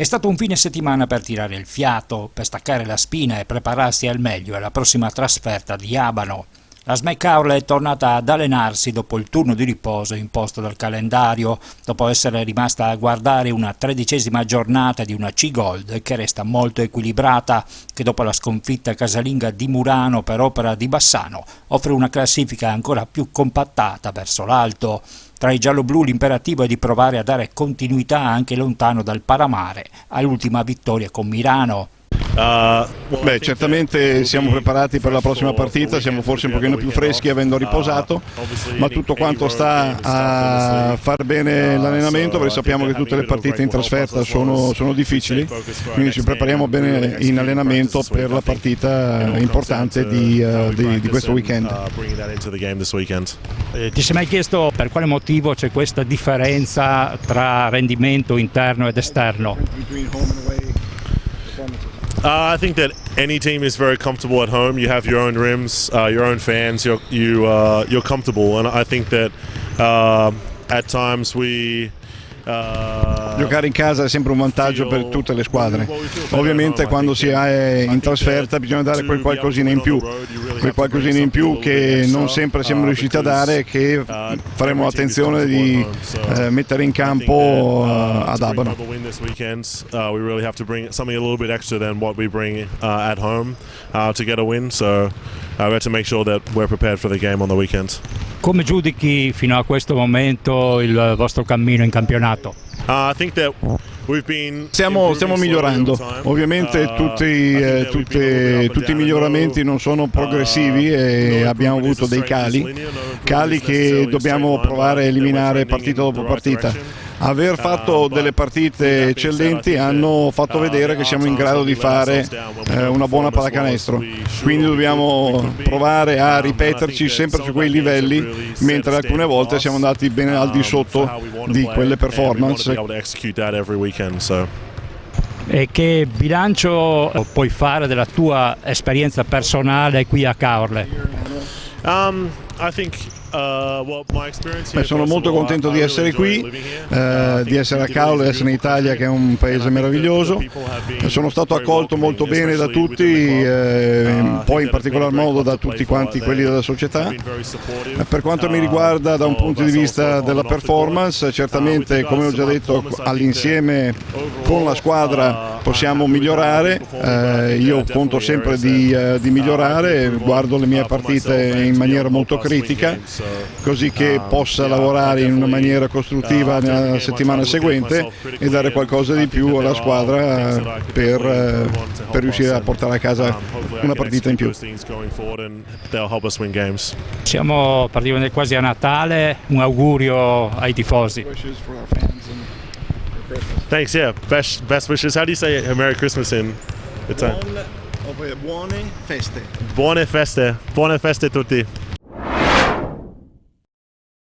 È stato un fine settimana per tirare il fiato, per staccare la spina e prepararsi al meglio alla prossima trasferta di Abano. La SMAC Caorle è tornata ad allenarsi dopo il turno di riposo imposto dal calendario, dopo essere rimasta a guardare una 13ª giornata di una C-Gold che resta molto equilibrata, che dopo la sconfitta casalinga di Murano per opera di Bassano offre una classifica ancora più compattata verso l'alto. Tra i gialloblu l'imperativo è di provare a dare continuità anche lontano dal Paramare all'ultima vittoria con Mirano. Certamente siamo preparati per la prossima partita, siamo forse un pochino più freschi avendo riposato, ma tutto quanto sta a far bene l'allenamento, perché sappiamo che tutte le partite in trasferta sono difficili, quindi ci prepariamo bene in allenamento per la partita importante di questo weekend. Ti sei mai chiesto per quale motivo c'è questa differenza tra rendimento interno ed esterno? I think that any team is very comfortable at home. You have your own rims, your own fans. You're comfortable, and I think that at times Giocare in casa è sempre un vantaggio per tutte le squadre. Ovviamente quando si è in trasferta bisogna dare quel qualcosina in più che non sempre siamo riusciti a dare e che faremo attenzione di mettere in campo ad Abano. We really have to bring something a little bit extra than what we bring at home to get a win. So we have to make sure that we're prepared for the game on the weekend. Come giudichi fino a questo momento il vostro cammino in campionato? Stiamo migliorando, ovviamente tutti i miglioramenti non sono progressivi e abbiamo avuto dei cali che dobbiamo provare a eliminare partita dopo partita. Aver fatto delle partite eccellenti hanno fatto vedere che siamo in grado di fare una buona pallacanestro, quindi dobbiamo provare a ripeterci sempre su quei livelli, mentre alcune volte siamo andati ben al di sotto di quelle performance. E che bilancio puoi fare della tua esperienza personale qui a Caorle? Sono molto contento di essere qui, di essere a Caorle, di essere in Italia, che è un paese meraviglioso. Sono stato accolto molto bene da tutti, poi in particolar modo da tutti quanti quelli della società. Per quanto mi riguarda, da un punto di vista della performance, certamente, come ho già detto, all'insieme con la squadra possiamo migliorare. Io conto sempre di migliorare, guardo le mie partite in maniera molto critica, così che possa lavorare in una maniera costruttiva nella settimana seguente e dare qualcosa di più alla squadra per riuscire a portare a casa una partita in più. Siamo praticamente quasi a Natale, un augurio ai tifosi. Thanks, yeah. Best wishes. How do you say Merry Christmas in Italian? Buone feste. Buone feste. Buone feste a tutti.